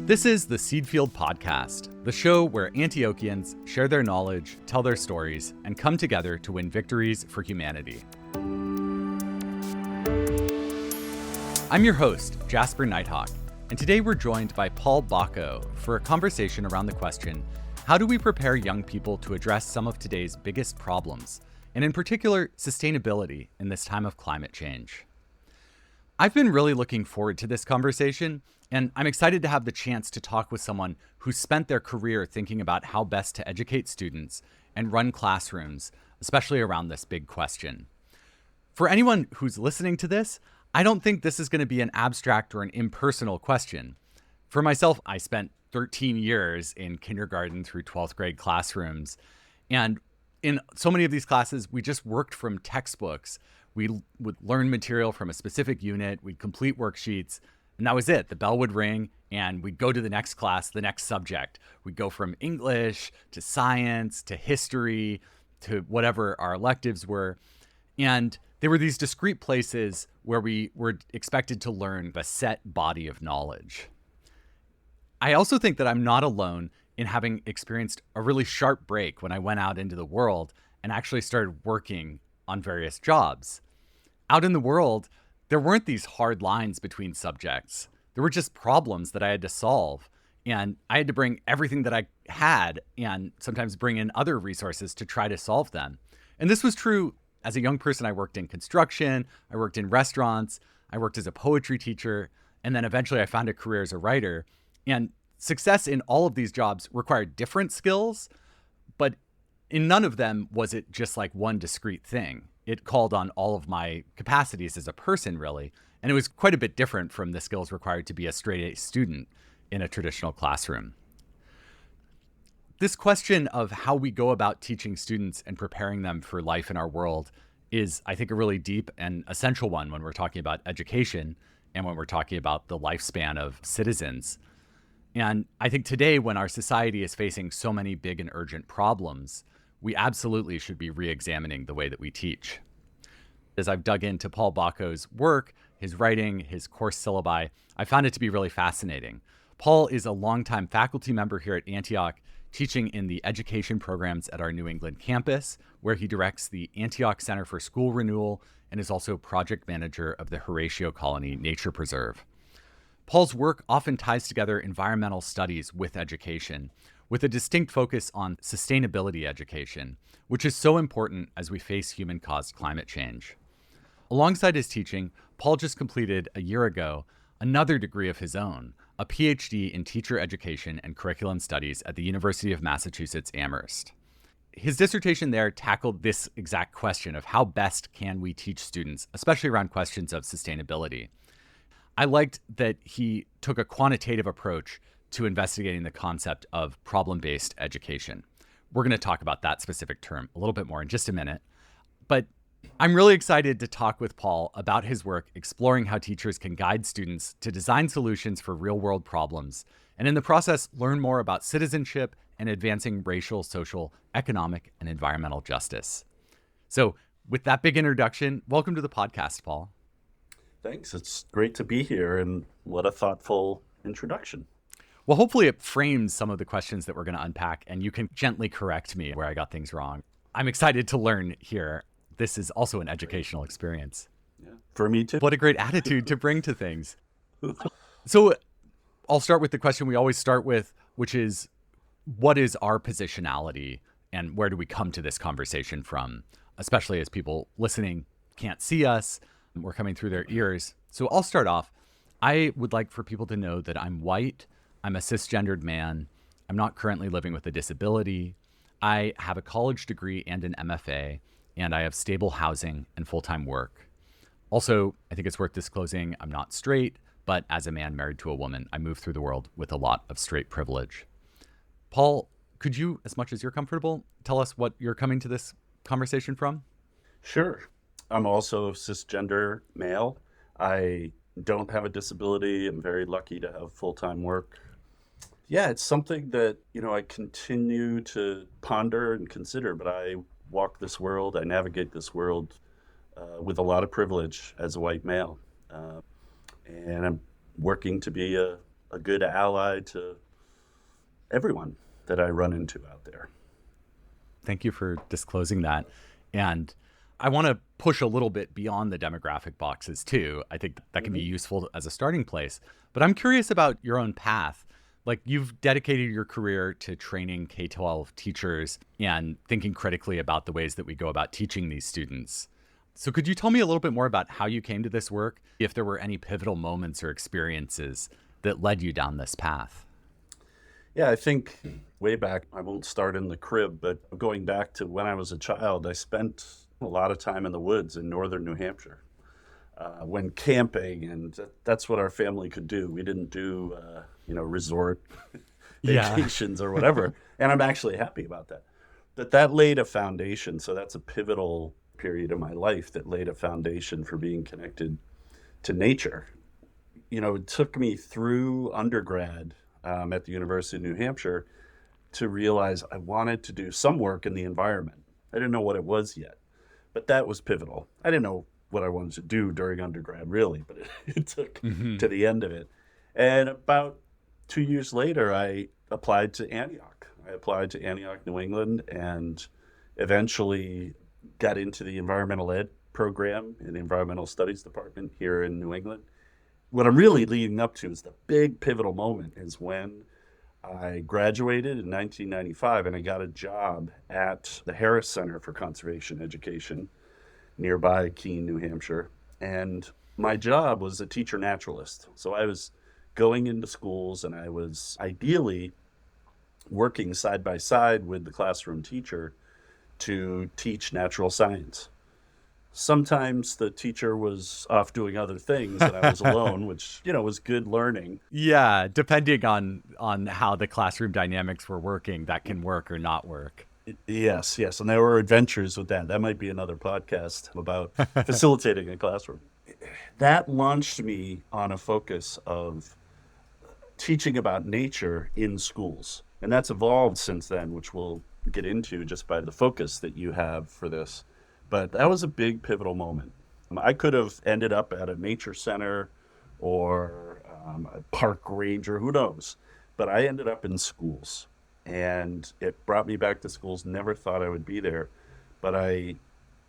This is the Seedfield Podcast, the show where Antiochians share their knowledge, tell their stories, and come together to win victories for humanity. I'm your host, Jasper Nighthawk, and today we're joined by Paul Bacco for a conversation around the question, how do we prepare young people to address some of today's biggest problems, and in particular, sustainability in this time of climate change? I've been really looking forward to this conversation, and I'm excited to have the chance to talk with someone who spent their career thinking about how best to educate students and run classrooms, especially around this big question. For anyone who's listening to this, I don't think this is going to be an abstract or an impersonal question. For myself, I spent 13 years in kindergarten through 12th grade classrooms, and in so many of these classes, we just worked from textbooks. We would learn material from a specific unit, we'd complete worksheets, and that was it. The bell would ring, and we'd go to the next class, the next subject. We'd go from English to science to history to whatever our electives were. And there were these discrete places where we were expected to learn a set body of knowledge. I also think that I'm not alone in having experienced a really sharp break when I went out into the world and actually started working on various jobs. Out in the world, there weren't these hard lines between subjects. There were just problems that I had to solve. And I had to bring everything that I had and sometimes bring in other resources to try to solve them. And this was true as a young person. I worked in construction, I worked in restaurants, I worked as a poetry teacher, and then eventually I found a career as a writer. And success in all of these jobs required different skills, but in none of them was it just like one discrete thing. It called on all of my capacities as a person, really. And it was quite a bit different from the skills required to be a straight-A student in a traditional classroom. This question of how we go about teaching students and preparing them for life in our world is, I think, a really deep and essential one when we're talking about education and when we're talking about the lifespan of citizens. And I think today, when our society is facing so many big and urgent problems, we absolutely should be re-examining the way that we teach. As I've dug into Paul Bacco's work, his writing, his course syllabi, I found it to be really fascinating. Paul is a longtime faculty member here at Antioch, teaching in the education programs at our New England campus, where he directs the Antioch Center for School Renewal and is also project manager of the Horatio Colony Nature Preserve. Paul's work often ties together environmental studies with education, with a distinct focus on sustainability education, which is so important as we face human-caused climate change. Alongside his teaching, Paul just completed a year ago another degree of his own, a PhD in teacher education and curriculum studies at the University of Massachusetts Amherst. His dissertation there tackled this exact question of how best can we teach students, especially around questions of sustainability. I liked that he took a quantitative approach to investigating the concept of problem-based education. We're going to talk about that specific term a little bit more in just a minute. But I'm really excited to talk with Paul about his work exploring how teachers can guide students to design solutions for real-world problems, and in the process, learn more about citizenship and advancing racial, social, economic, and environmental justice. So with that big introduction, welcome to the podcast, Paul. Thanks. It's great to be here, and what a thoughtful introduction. Well, hopefully it frames some of the questions that we're going to unpack, and you can gently correct me where I got things wrong. I'm excited to learn here. This is also an educational experience. Yeah, for me too. What a great attitude to bring to things. So I'll start with the question we always start with, which is, what is our positionality and where do we come to this conversation from? Especially as people listening can't see us, we're coming through their ears. So I'll start off. I would like for people to know that I'm white. I'm a cisgendered man. I'm not currently living with a disability. I have a college degree and an MFA, and I have stable housing and full-time work. Also, I think it's worth disclosing I'm not straight, but as a man married to a woman, I move through the world with a lot of straight privilege. Paul, could you, as much as you're comfortable, tell us what you're coming to this conversation from? Sure. I'm also a cisgender male. I don't have a disability. I'm very lucky to have full-time work. Yeah, it's something that, I continue to ponder and consider, but I walk this world, I navigate this world with a lot of privilege as a white male. And I'm working to be a good ally to everyone that I run into out there. Thank you for disclosing that. And I want to push a little bit beyond the demographic boxes too. I think that can be useful as a starting place. But I'm curious about your own path. Like, you've dedicated your career to training K-12 teachers and thinking critically about the ways that we go about teaching these students. So could you tell me a little bit more about how you came to this work, if there were any pivotal moments or experiences that led you down this path? Yeah, I think way back, I won't start in the crib, but going back to when I was a child, I spent a lot of time in the woods in northern New Hampshire. When camping, and that's what our family could do. We didn't do, resort vacations or whatever. And I'm actually happy about that. But that laid a foundation. So that's a pivotal period of my life that laid a foundation for being connected to nature. It took me through undergrad at the University of New Hampshire to realize I wanted to do some work in the environment. I didn't know what it was yet, but that was pivotal. I didn't know what I wanted to do during undergrad, really, but it took to the end of it. And about 2 years later, I applied to Antioch. I applied to Antioch, New England, and eventually got into the environmental ed program in the environmental studies department here in New England. What I'm really leading up to is the big pivotal moment is when I graduated in 1995 and I got a job at the Harris Center for Conservation Education nearby Keene, New Hampshire. And my job was a teacher naturalist. So I was going into schools and I was ideally working side by side with the classroom teacher to teach natural science. Sometimes the teacher was off doing other things and I was alone, which, was good learning. Yeah, depending on how the classroom dynamics were working, that can work or not work. Yes. And there were adventures with that. That might be another podcast about facilitating a classroom. That launched me on a focus of teaching about nature in schools. And that's evolved since then, which we'll get into just by the focus that you have for this. But that was a big pivotal moment. I could have ended up at a nature center or a park ranger, who knows? But I ended up in schools. And it brought me back to schools. Never thought I would be there. But I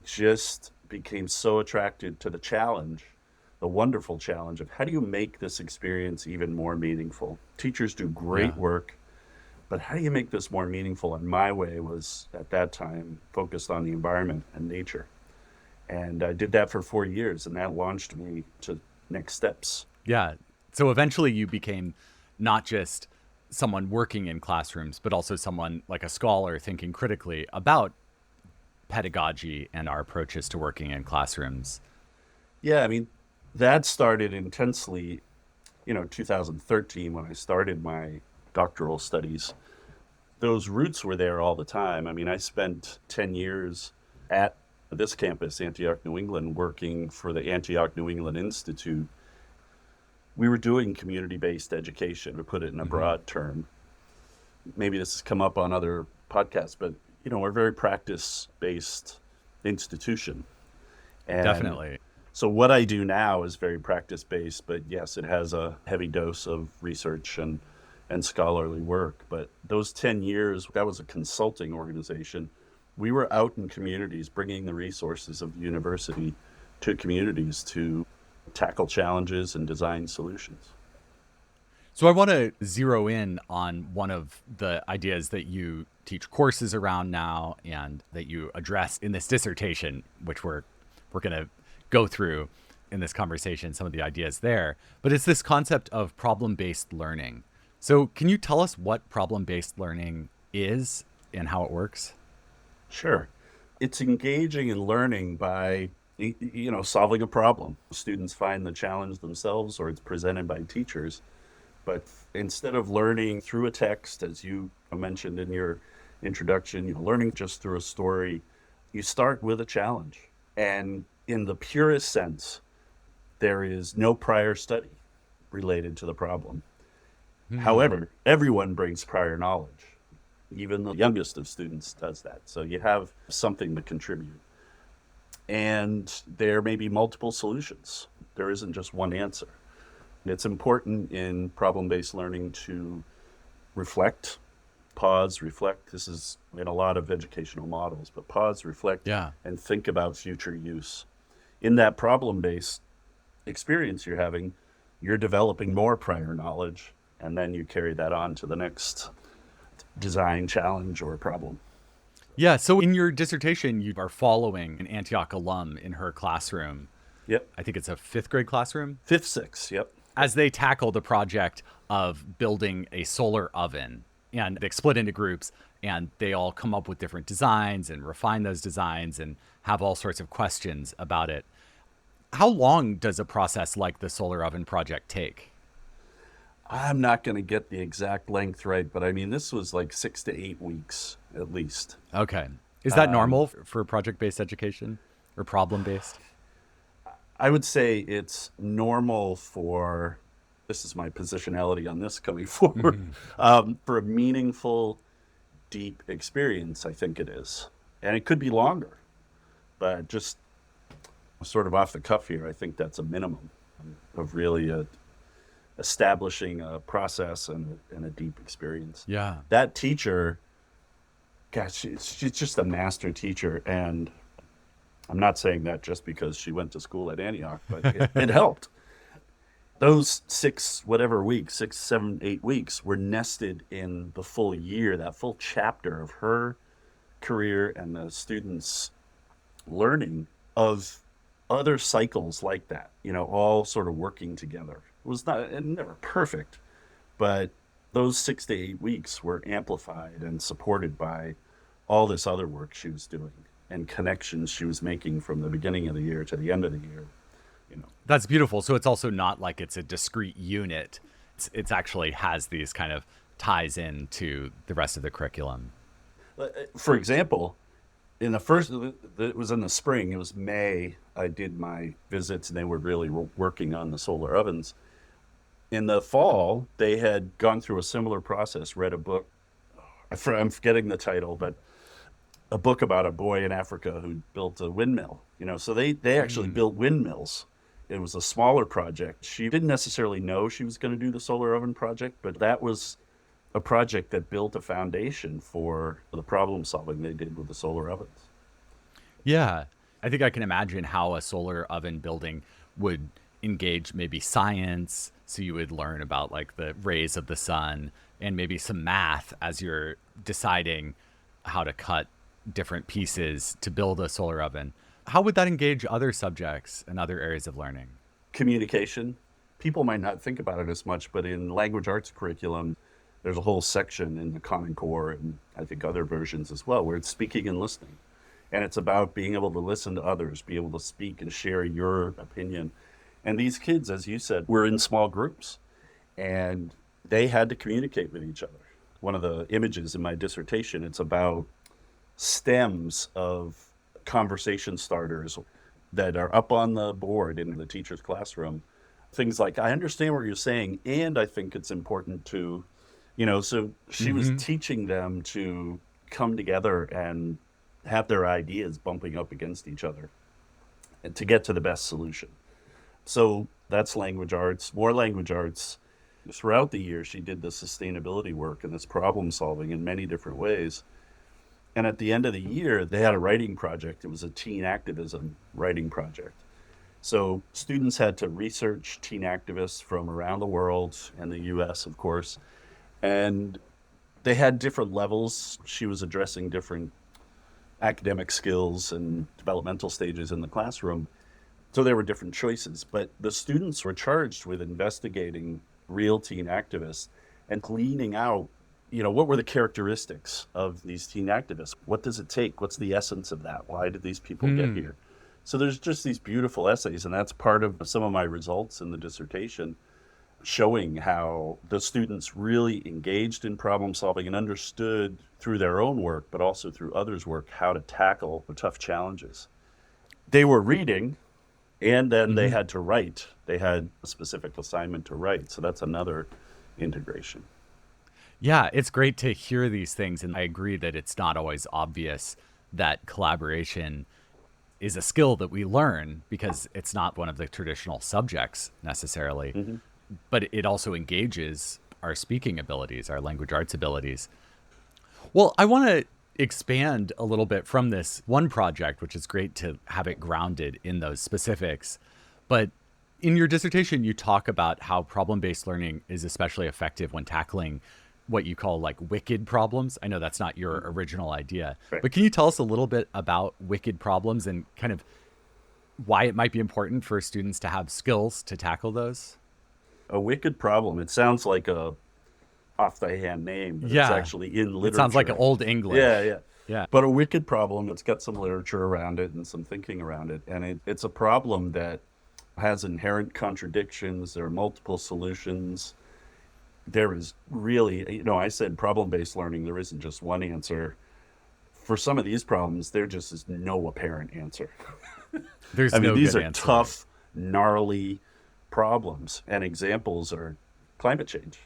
just became so attracted to the challenge, the wonderful challenge of how do you make this experience even more meaningful? Teachers do great work, but how do you make this more meaningful? And my way was, at that time, focused on the environment and nature. And I did that for 4 years, and that launched me to next steps. Yeah. So eventually you became not just someone working in classrooms, but also someone like a scholar thinking critically about pedagogy and our approaches to working in classrooms. Yeah, that started intensely, 2013 when I started my doctoral studies. Those roots were there all the time. I spent 10 years at this campus, Antioch, New England, working for the Antioch, New England Institute. We were doing community-based education, to put it in a broad term. Maybe this has come up on other podcasts, but, we're a very practice-based institution. And Definitely. so what I do now is very practice-based, but yes, it has a heavy dose of research and scholarly work. But those 10 years, that was a consulting organization. We were out in communities, bringing the resources of the university to communities to tackle challenges and design solutions. So I want to zero in on one of the ideas that you teach courses around now and that you address in this dissertation, which we're going to go through in this conversation, some of the ideas there. But it's this concept of problem-based learning. So can you tell us what problem-based learning is and how it works? Sure. It's engaging in learning by solving a problem. Students find the challenge themselves or it's presented by teachers. But instead of learning through a text, as you mentioned in your introduction, learning just through a story, you start with a challenge. And in the purest sense, there is no prior study related to the problem. However, everyone brings prior knowledge. Even the youngest of students does that. So you have something to contribute. And there may be multiple solutions. There isn't just one answer. It's important in problem-based learning to reflect, pause, reflect. This is in a lot of educational models, but pause, reflect, Yeah. and think about future use. In that problem-based experience you're having, you're developing more prior knowledge, and then you carry that on to the next design challenge or problem. Yeah. So in your dissertation, you are following an Antioch alum in her classroom. Yep. I think it's a fifth grade classroom. Fifth, sixth, yep. As they tackle the project of building a solar oven, and they split into groups and they all come up with different designs and refine those designs and have all sorts of questions about it. How long does a process like the solar oven project take? I'm not going to get the exact length right, but I mean, this was like 6 to 8 weeks at least. Okay. Is that normal for project-based education or problem-based? I would say it's normal for, this is my positionality on this coming forward, for a meaningful, deep experience, I think it is. And it could be longer, but just sort of off the cuff here, I think that's a minimum of really establishing a process and a deep experience. Yeah. That teacher, gosh, she's just a master teacher. And I'm not saying that just because she went to school at Antioch, but it helped. Those 6, 7, 8 weeks were nested in the full year, that full chapter of her career and the students' learning of other cycles like that, all sort of working together. It was never perfect, but those 6 to 8 weeks were amplified and supported by all this other work she was doing and connections she was making from the beginning of the year to the end of the year. That's beautiful. So it's also not like it's a discrete unit. It's actually has these kind of ties into the rest of the curriculum. For example, in the first, it was in the spring, it was May, I did my visits and they were really working on the solar ovens. In the fall, they had gone through a similar process, read a book, I'm forgetting the title, but a book about a boy in Africa who built a windmill. So they actually built windmills. It was a smaller project. She didn't necessarily know she was going to do the solar oven project, but that was a project that built a foundation for the problem solving they did with the solar ovens. Yeah. I think I can imagine how a solar oven building would engage maybe science. So you would learn about like the rays of the sun and maybe some math as you're deciding how to cut different pieces to build a solar oven. How would that engage other subjects and other areas of learning? Communication. People might not think about it as much, but in language arts curriculum, there's a whole section in the Common Core and I think other versions as well, where it's speaking and listening. And it's about being able to listen to others, be able to speak and share your opinion. And these kids, as you said, were in small groups and they had to communicate with each other. One of the images in my dissertation, it's about stems of conversation starters that are up on the board in the teacher's classroom. Things like, I understand what you're saying, and I think it's important to, so she was teaching them to come together and have their ideas bumping up against each other and to get to the best solution. So that's language arts, more language arts. Throughout the year, she did this sustainability work and this problem solving in many different ways. And at the end of the year, they had a writing project. It was a teen activism writing project. So students had to research teen activists from around the world and the US, of course. And they had different levels. She was addressing different academic skills and developmental stages in the classroom. So there were different choices. But the students were charged with investigating real teen activists and gleaning out what were the characteristics of these teen activists? What does it take? What's the essence of that? Why did these people get here? So there's just these beautiful essays, and that's part of some of my results in the dissertation, showing how the students really engaged in problem solving and understood through their own work, but also through others' work, how to tackle the tough challenges. They were reading, and then they had to write. They had a specific assignment to write, so that's another integration. Yeah, it's great to hear these things. And I agree that it's not always obvious that collaboration is a skill that we learn because it's not one of the traditional subjects necessarily. but it also engages our speaking abilities, our language arts abilities. Well, I want to expand a little bit from this one project, which is great to have it grounded in those specifics. But in your dissertation, you talk about how problem-based learning is especially effective when tackling what you call like wicked problems. I know that's not your original idea, Right. but can you tell us a little bit about wicked problems and kind of why it might be important for students to have skills to tackle those? A wicked problem. It sounds like a off-the-hand name, but Yeah. it's actually in literature. It sounds like an old English. Yeah. Yeah. But a wicked problem, it's got some literature around it and some thinking around it. And it's a problem that has inherent contradictions. There are multiple solutions. There is really, I said problem-based learning, there isn't just one answer. For some of these problems, there just is no apparent answer. There's These are answer. tough, gnarly problems. And examples are climate change.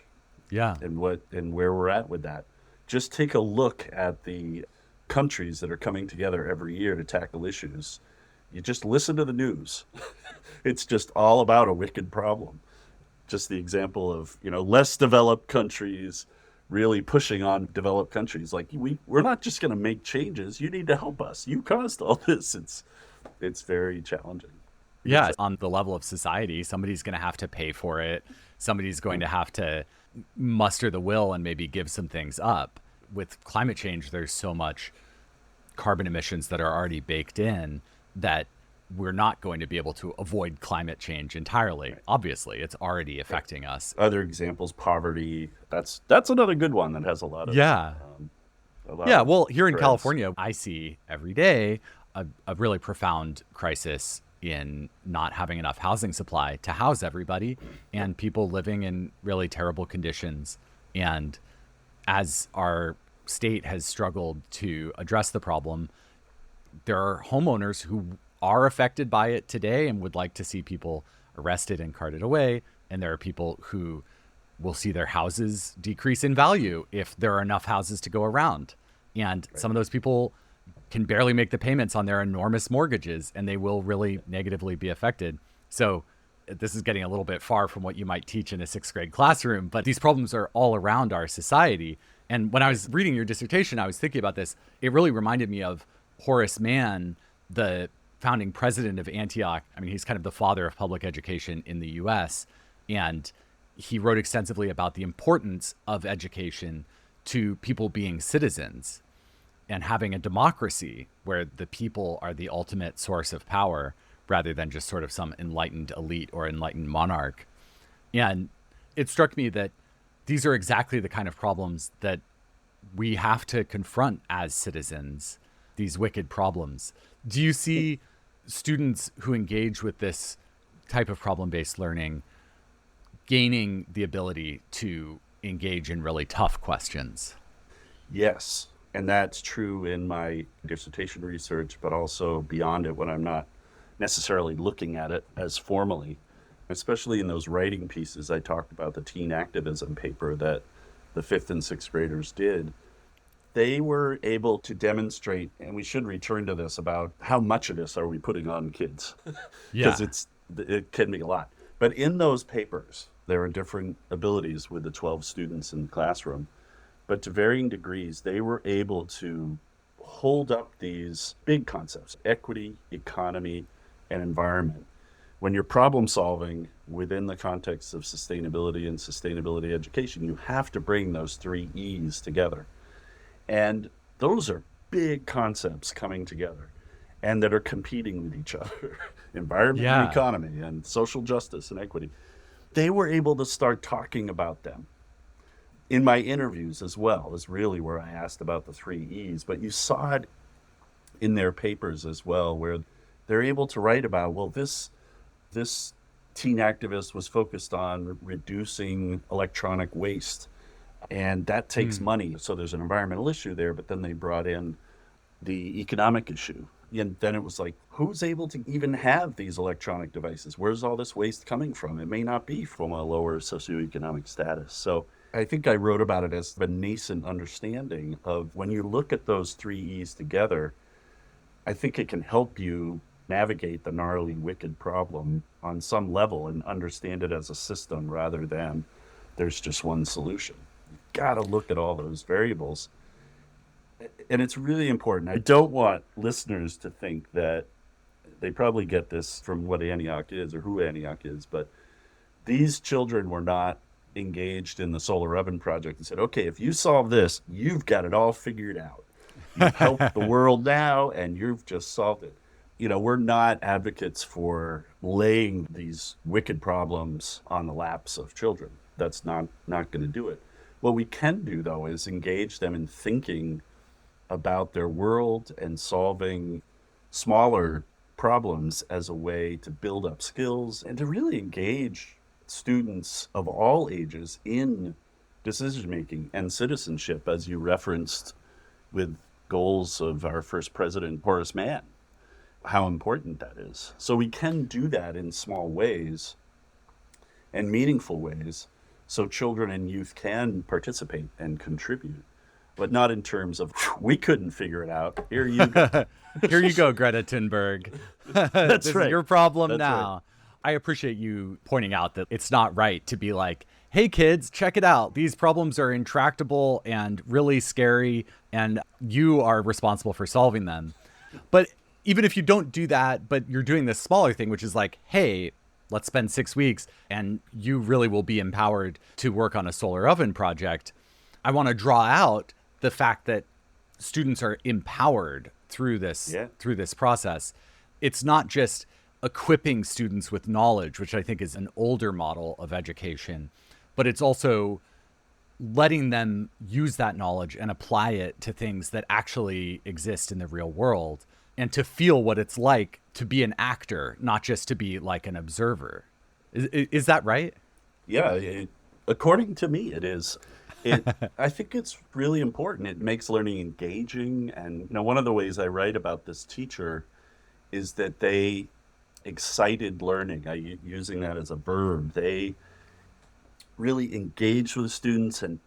Yeah. And where we're at with that. Just take a look at the countries that are coming together every year to tackle issues. You just listen to the news. It's just all about a wicked problem. Just the example of, less developed countries really pushing on developed countries. Like, we're not just going to make changes. You need to help us. You caused all this. It's very challenging. Yeah. On the level of society, somebody's going to have to pay for it. Somebody's going to have to muster the will and maybe give some things up. With climate change, there's so much carbon emissions that are already baked in that we're not going to be able to avoid climate change entirely. Right. Obviously, it's already affecting us. Other examples, poverty. That's another good one that has a lot of well, here in California, I see every day a really profound crisis in not having enough housing supply to house everybody and people living in really terrible conditions. And as our state has struggled to address the problem, there are homeowners who are affected by it today and would like to see people arrested and carted away. And there are people who will see their houses decrease in value if there are enough houses to go around. And some of those people can barely make the payments on their enormous mortgages, and they will really negatively be affected. So this is getting a little bit far from what you might teach in a 6th grade classroom, but these problems are all around our society. And when I was reading your dissertation, I was thinking about this. It really reminded me of Horace Mann, the founding president of Antioch. I mean, he's kind of the father of public education in the US. And he wrote extensively about the importance of education to people being citizens and having a democracy where the people are the ultimate source of power rather than just sort of some enlightened elite or enlightened monarch. And it struck me that these are exactly the kind of problems that we have to confront as citizens, these wicked problems. Do you see students who engage with this type of problem-based learning gaining the ability to engage in really tough questions? Yes. And that's true in my dissertation research, but also beyond it when I'm not necessarily looking at it as formally, especially in those writing pieces. I talked about the teen activism paper that the 5th and 6th graders did. They were able to demonstrate, and we should return to this, about how much of this are we putting on kids? Because it can be a lot. But in those papers, there are different abilities with the 12 students in the classroom. But to varying degrees, they were able to hold up these big concepts, equity, economy, and environment. When you're problem solving within the context of sustainability and sustainability education, you have to bring those 3 E's together. And those are big concepts coming together and that are competing with each other. Environment and economy and social justice and equity. They were able to start talking about them. In my interviews as well is really where I asked about the 3 E's, but you saw it in their papers as well, where they're able to write about, well, this teen activist was focused on reducing electronic waste, and that takes money. So there's an environmental issue there, but then they brought in the economic issue. And then it was like, who's able to even have these electronic devices? Where's all this waste coming from? It may not be from a lower socioeconomic status. So I think I wrote about it as a nascent understanding of when you look at those 3 E's together, I think it can help you navigate the gnarly, wicked problem on some level and understand it as a system rather than there's just one solution. You've got to look at all those variables. And it's really important. I don't want listeners to think that they probably get this from what Antioch is or who Antioch is, but these children were not engaged in the solar oven project and said, okay, if you solve this, you've got it all figured out. You've helped the world now and you've just solved it. You know, we're not advocates for laying these wicked problems on the laps of children. That's not going to do it. What we can do, though, is engage them in thinking about their world and solving smaller problems as a way to build up skills and to really engage students of all ages in decision making and citizenship, as you referenced with goals of our first president, Horace Mann, how important that is. So we can do that in small ways and meaningful ways so children and youth can participate and contribute, but not in terms of, we couldn't figure it out. Here you go. Here you go, Greta Thunberg. That's this right. is your problem That's now. right. I appreciate you pointing out that it's not right to be like, hey, kids, check it out. These problems are intractable and really scary, and you are responsible for solving them. But even if you don't do that, but you're doing this smaller thing, which is like, hey, let's spend 6 weeks and you really will be empowered to work on a solar oven project. I want to draw out the fact that students are empowered through this process. It's not just equipping students with knowledge, which I think is an older model of education, but it's also letting them use that knowledge and apply it to things that actually exist in the real world, and to feel what it's like to be an actor, not just to be like an observer. Is that right? Yeah, according to me, it is. I think it's really important. It makes learning engaging. And you know, one of the ways I write about this teacher is that they excited learning, using that as a verb. They really engaged with students and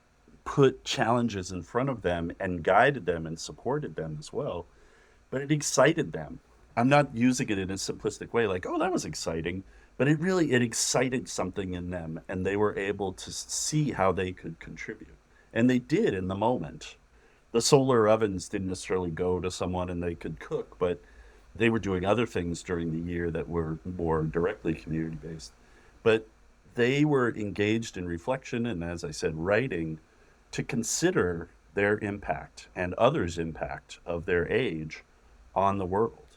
put challenges in front of them and guided them and supported them as well. But it excited them. I'm not using it in a simplistic way like, oh, that was exciting. But it excited something in them, and they were able to see how they could contribute. And they did in the moment. The solar ovens didn't necessarily go to someone and they could cook, but they were doing other things during the year that were more directly community-based. But they were engaged in reflection and, as I said, writing to consider their impact and others' impact of their age on the world.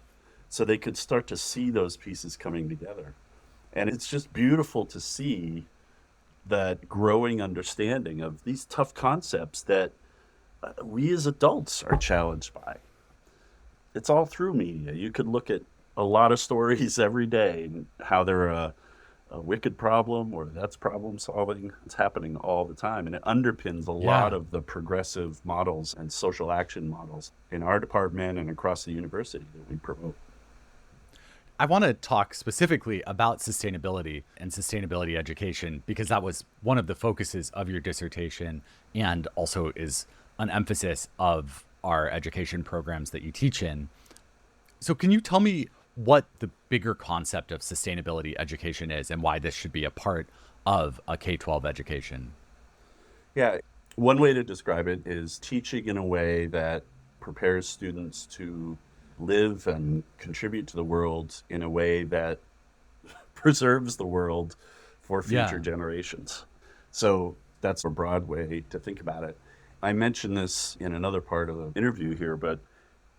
So they could start to see those pieces coming together. And it's just beautiful to see that growing understanding of these tough concepts that we as adults are challenged by. It's all through media. You could look at a lot of stories every day and how they're a wicked problem or that's problem solving. It's happening all the time. And it underpins a lot of the progressive models and social action models in our department and across the university that we promote. I want to talk specifically about sustainability and sustainability education, because that was one of the focuses of your dissertation and also is an emphasis of our education programs that you teach in. So can you tell me what the bigger concept of sustainability education is and why this should be a part of a K-12 education? Yeah, one way to describe it is teaching in a way that prepares students to live and contribute to the world in a way that preserves the world for future generations. So that's a broad way to think about it. I mentioned this in another part of the interview here, but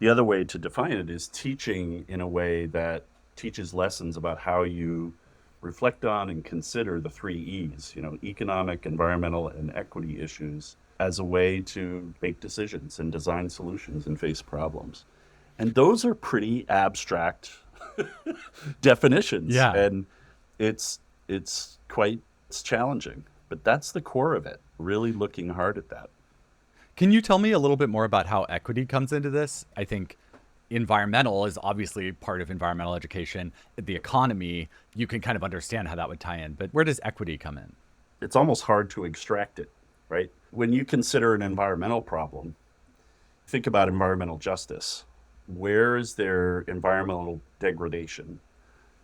the other way to define it is teaching in a way that teaches lessons about how you reflect on and consider the 3 E's, economic, environmental, and equity issues as a way to make decisions and design solutions and face problems. And those are pretty abstract definitions. Yeah. And it's challenging, but that's the core of it, really looking hard at that. Can you tell me a little bit more about how equity comes into this? I think environmental is obviously part of environmental education. The economy, you can kind of understand how that would tie in, but where does equity come in? It's almost hard to extract it, right? When you consider an environmental problem, think about environmental justice. where is there environmental degradation?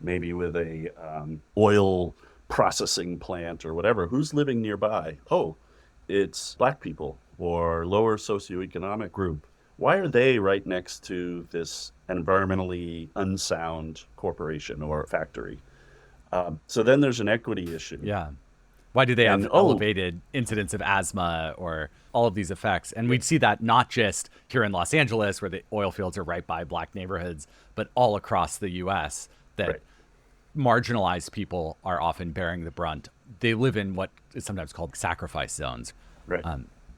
Maybe with a oil processing plant or whatever. Who's living nearby? Oh, it's Black people or lower socioeconomic group. Why are they right next to this environmentally unsound corporation or factory? So then there's an equity issue. Yeah. Why do they have And elevated incidence of asthma or all of these effects? And we'd see that not just here in Los Angeles, where the oil fields are right by Black neighborhoods, but all across the U.S., that right. marginalized people are often bearing the brunt. They live in what is sometimes called sacrifice zones. Right.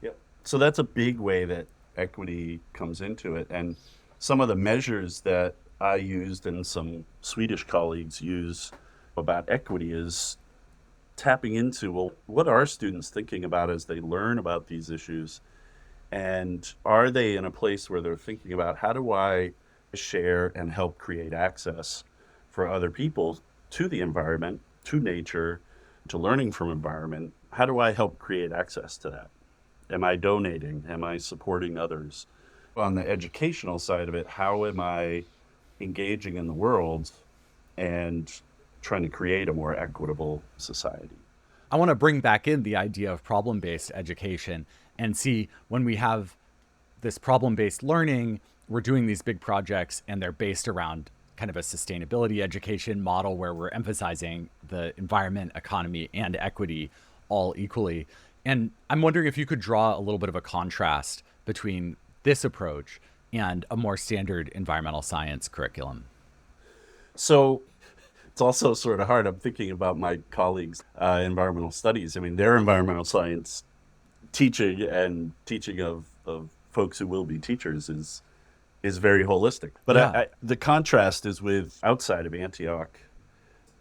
Yep. So that's a big way that equity comes into it. And some of the measures that I used and some Swedish colleagues use about equity is tapping into, well, what are students thinking about as they learn about these issues? And are they in a place where they're thinking about, how do I share and help create access for other people to the environment, to nature, to learning from environment? How do I help create access to that? Am I donating? Am I supporting others? On the educational side of it, how am I engaging in the world and trying to create a more equitable society? I want to bring back in the idea of problem-based education and see, when we have this problem-based learning, we're doing these big projects and they're based around kind of a sustainability education model where we're emphasizing the environment, economy, and equity all equally. And I'm wondering if you could draw a little bit of a contrast between this approach and a more standard environmental science curriculum. So it's also sort of hard. I'm thinking about my colleagues, environmental studies. I mean, their environmental science teaching and teaching of folks who will be teachers is very holistic. But Yeah. the contrast is with outside of Antioch.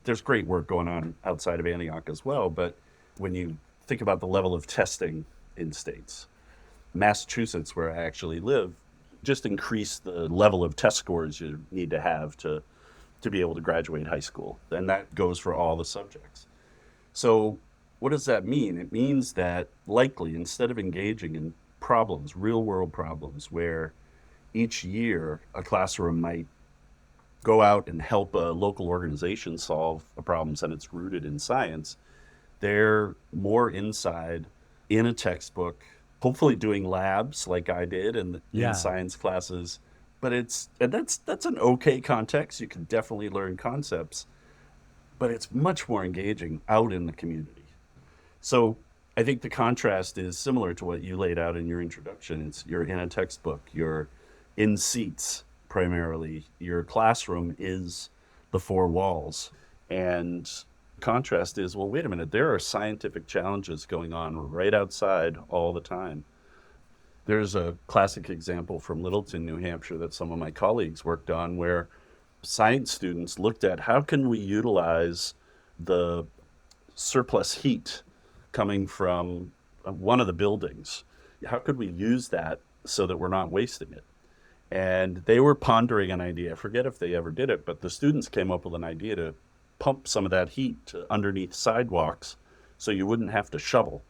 There's great work going on outside of Antioch as well. But when you think about the level of testing in states, Massachusetts, where I actually live, just increased the level of test scores you need to have to be able to graduate high school. And that goes for all the subjects. So what does that mean? It means that likely, instead of engaging in problems, real world problems, where each year a classroom might go out and help a local organization solve a problem and it's rooted in science, they're more inside in a textbook, hopefully doing labs like I did in science classes. But that's an okay context. You can definitely learn concepts, but it's much more engaging out in the community. So I think the contrast is similar to what you laid out in your introduction. It's you're in a textbook, you're in seats primarily. Your classroom is the four walls. And contrast is, well, wait a minute, there are scientific challenges going on right outside all the time. There's a classic example from Littleton, New Hampshire, that some of my colleagues worked on, where science students looked at how can we utilize the surplus heat coming from one of the buildings. How could we use that so that we're not wasting it? And they were pondering an idea. I forget if they ever did it, but the students came up with an idea to pump some of that heat to underneath sidewalks so you wouldn't have to shovel.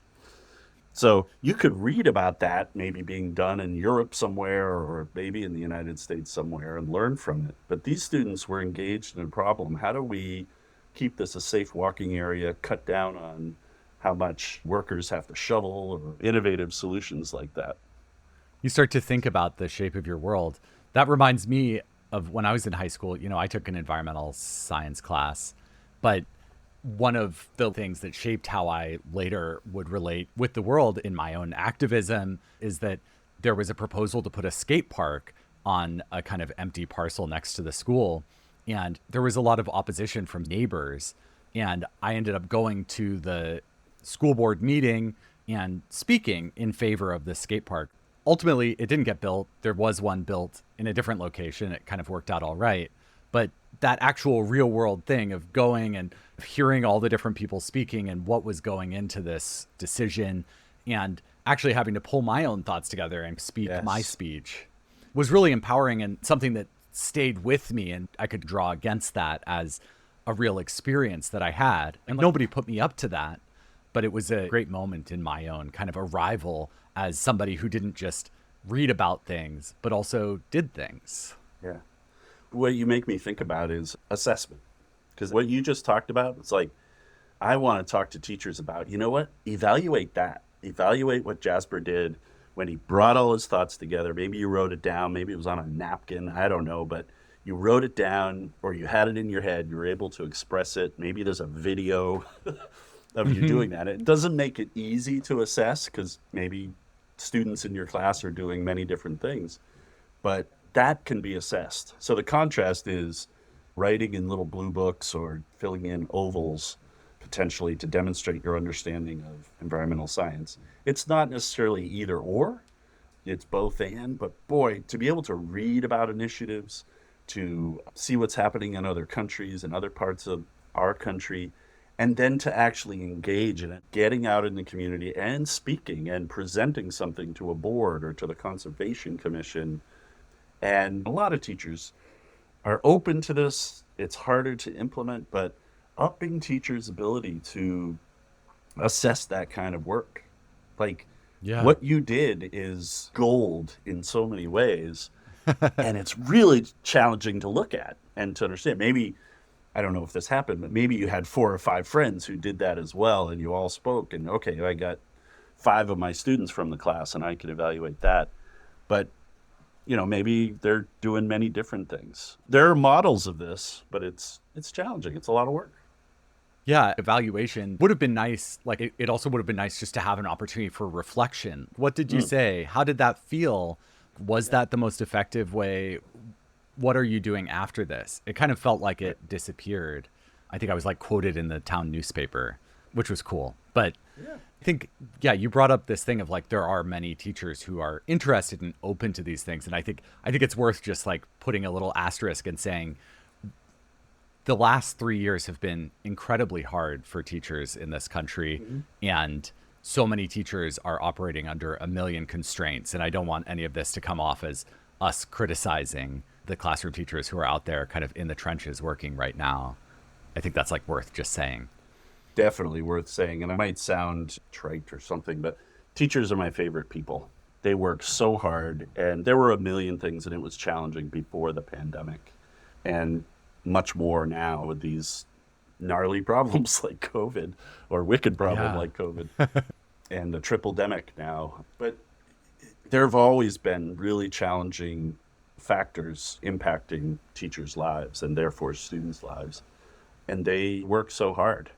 So you could read about that maybe being done in Europe somewhere or maybe in the United States somewhere and learn from it. But these students were engaged in a problem. How do we keep this a safe walking area, cut down on how much workers have to shovel, or innovative solutions like that? You start to think about the shape of your world. That reminds me of when I was in high school. I took an environmental science class, but one of the things that shaped how I later would relate with the world in my own activism is that there was a proposal to put a skate park on a kind of empty parcel next to the school. And there was a lot of opposition from neighbors. And I ended up going to the school board meeting and speaking in favor of the skate park. Ultimately, it didn't get built. There was one built in a different location. It kind of worked out all right. But that actual real world thing of going and hearing all the different people speaking and what was going into this decision and actually having to pull my own thoughts together and speak my speech was really empowering and something that stayed with me. And I could draw against that as a real experience that I had. And nobody put me up to that, but it was a great moment in my own kind of arrival as somebody who didn't just read about things, but also did things. Yeah. What you make me think about is assessment. Because what you just talked about, it's like, I want to talk to teachers about, you know what? Evaluate that. Evaluate what Jasper did when he brought all his thoughts together. Maybe you wrote it down. Maybe it was on a napkin. I don't know. But you wrote it down or you had it in your head. You were able to express it. Maybe there's a video of you doing that. It doesn't make it easy to assess because maybe students in your class are doing many different things. But that can be assessed. So the contrast is writing in little blue books or filling in ovals potentially to demonstrate your understanding of environmental science. It's not necessarily either or, it's both and, but boy, to be able to read about initiatives, to see what's happening in other countries and other parts of our country, and then to actually engage in it, getting out in the community and speaking and presenting something to a board or to the Conservation Commission. And a lot of teachers are open to this. It's harder to implement, but upping teachers' ability to assess that kind of work. Like, what you did is gold in so many ways, and it's really challenging to look at and to understand. Maybe, I don't know if this happened, but maybe you had 4 or 5 friends who did that as well, and you all spoke, and okay, I got 5 of my students from the class, and I could evaluate that. But maybe they're doing many different things. There are models of this, but it's challenging. It's a lot of work. Yeah, evaluation would have been nice. Like it also would have been nice just to have an opportunity for reflection. What did you say? How did that feel? Was that the most effective way? What are you doing after this? It kind of felt like it disappeared. I think I was quoted in the town newspaper, which was cool. But I think, you brought up this thing of there are many teachers who are interested and open to these things. And I think it's worth just putting a little asterisk and saying the last 3 years have been incredibly hard for teachers in this country. Mm-hmm. And so many teachers are operating under a million constraints. And I don't want any of this to come off as us criticizing the classroom teachers who are out there kind of in the trenches working right now. I think that's worth just saying. Definitely worth saying, and it might sound trite or something, but teachers are my favorite people. They work so hard, and there were a million things, and it was challenging before the pandemic, and much more now with these gnarly problems like COVID, or wicked problem like COVID, and the triple-demic now. But there have always been really challenging factors impacting teachers' lives, and therefore students' lives, and they work so hard.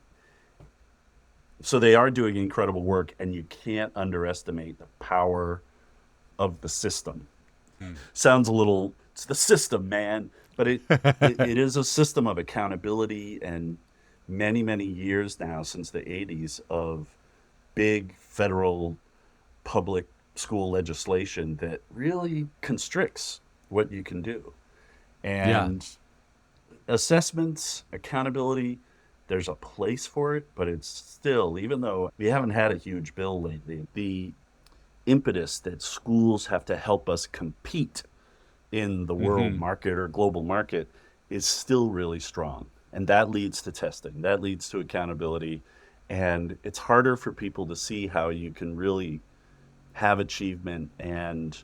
So they are doing incredible work, and you can't underestimate the power of the system. Sounds a little, it's the system, man, but it is a system of accountability, and many, many years now since the 80s of big federal public school legislation that really constricts what you can do. And assessments, accountability, there's a place for it, but it's still, even though we haven't had a huge bill lately, the impetus that schools have to help us compete in the world market or global market is still really strong. And that leads to testing, that leads to accountability. And it's harder for people to see how you can really have achievement and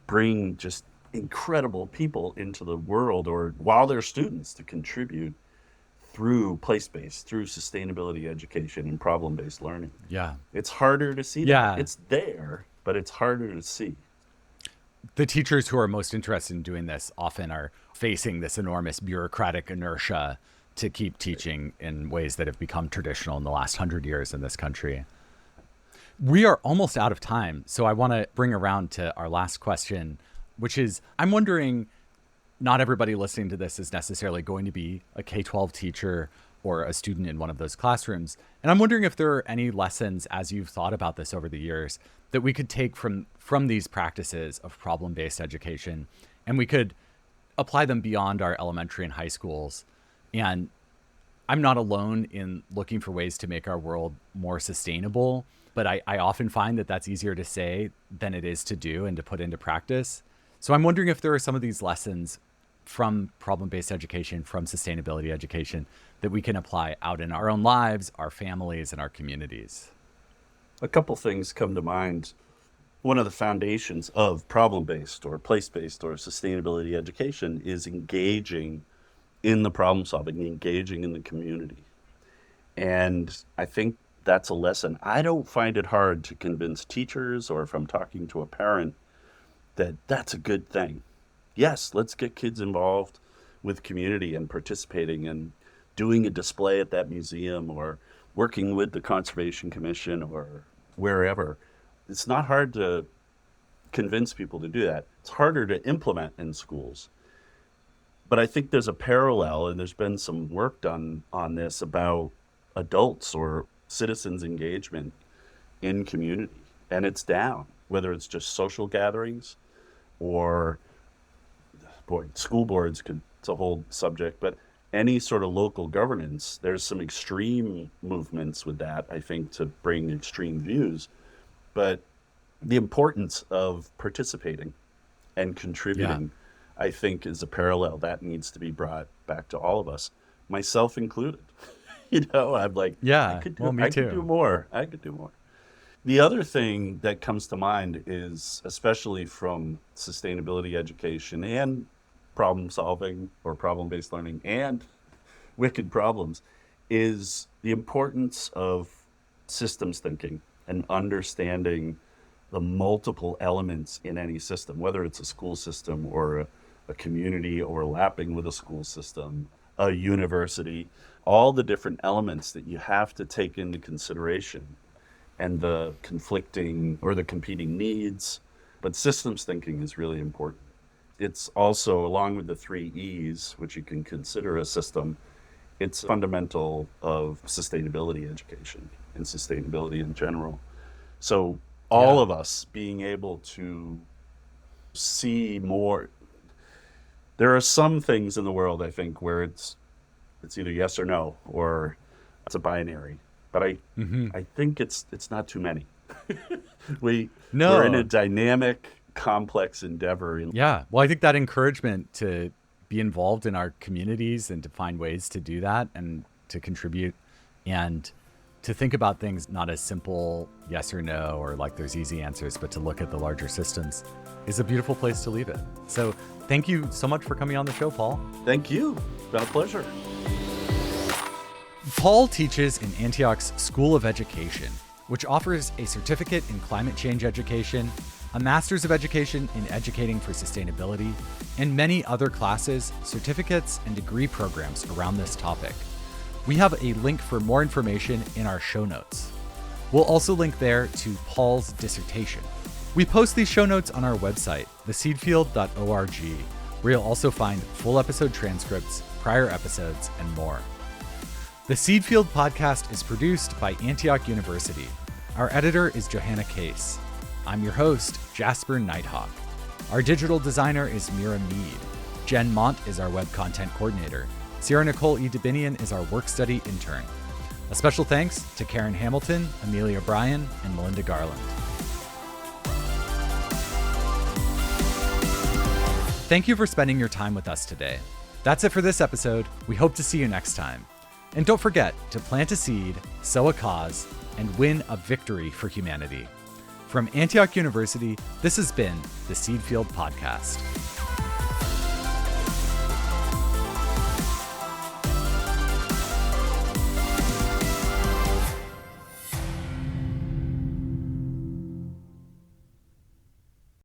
bring just incredible people into the world, or while they're students, to contribute through place-based, through sustainability education and problem-based learning. Yeah. It's harder to see that. It's there, but it's harder to see. The teachers who are most interested in doing this often are facing this enormous bureaucratic inertia to keep teaching in ways that have become traditional in the last 100 years in this country. We are almost out of time, so I want to bring around to our last question, which is, I'm wondering, not everybody listening to this is necessarily going to be a K-12 teacher or a student in one of those classrooms. And I'm wondering if there are any lessons, as you've thought about this over the years, that we could take from these practices of problem-based education, and we could apply them beyond our elementary and high schools. And I'm not alone in looking for ways to make our world more sustainable, but I often find that that's easier to say than it is to do and to put into practice. So I'm wondering if there are some of these lessons from problem-based education, from sustainability education, that we can apply out in our own lives, our families, and our communities. A couple things come to mind. One of the foundations of problem-based or place-based or sustainability education is engaging in the problem solving, engaging in the community. And I think that's a lesson. I don't find it hard to convince teachers, or if I'm talking to a parent, that that's a good thing. Yes, let's get kids involved with community and participating and doing a display at that museum or working with the Conservation Commission or wherever. It's not hard to convince people to do that. It's harder to implement in schools. But I think there's a parallel, and there's been some work done on this about adults or citizens' engagement in community. And it's down, whether it's just social gatherings or, boy, school boards it's a whole subject, but any sort of local governance, there's some extreme movements with that, I think, to bring extreme views. But the importance of participating and contributing, I think, is a parallel that needs to be brought back to all of us, myself included. I'm like, I could do more. The other thing that comes to mind is, especially from sustainability education and problem solving or problem-based learning and wicked problems, is the importance of systems thinking and understanding the multiple elements in any system, whether it's a school system or a community overlapping with a school system, a university, all the different elements that you have to take into consideration and the conflicting or the competing needs. But systems thinking is really important. It's also, along with the 3 E's, which you can consider a system, it's fundamental of sustainability education and sustainability in general. So all of us being able to see more. There are some things in the world, I think, where it's either yes or no, or it's a binary. But I think it's not too many. We're in a dynamic, complex endeavor. Well, I think that encouragement to be involved in our communities and to find ways to do that and to contribute and to think about things not as simple yes or no, or like there's easy answers, but to look at the larger systems is a beautiful place to leave it. So thank you so much for coming on the show, Paul. Thank you. It's been a pleasure. Paul teaches in Antioch's School of Education, which offers a certificate in climate change education, a master's of education in educating for sustainability, and many other classes, certificates, and degree programs around this topic. We have a link for more information in our show notes. We'll also link there to Paul's dissertation. We post these show notes on our website, theseedfield.org, where you'll also find full episode transcripts, prior episodes, and more. The Seedfield podcast is produced by Antioch University. Our editor is Johanna Case. I'm your host, Jasper Nighthawk. Our digital designer is Mira Mead. Jen Mont is our web content coordinator. Sierra-Nicole DeBinion is our work study intern. A special thanks to Karen Hamilton, Amelia Bryan, and Melinda Garland. Thank you for spending your time with us today. That's it for this episode. We hope to see you next time. And don't forget to plant a seed, sow a cause, and win a victory for humanity. From Antioch University, this has been the Seedfield Podcast.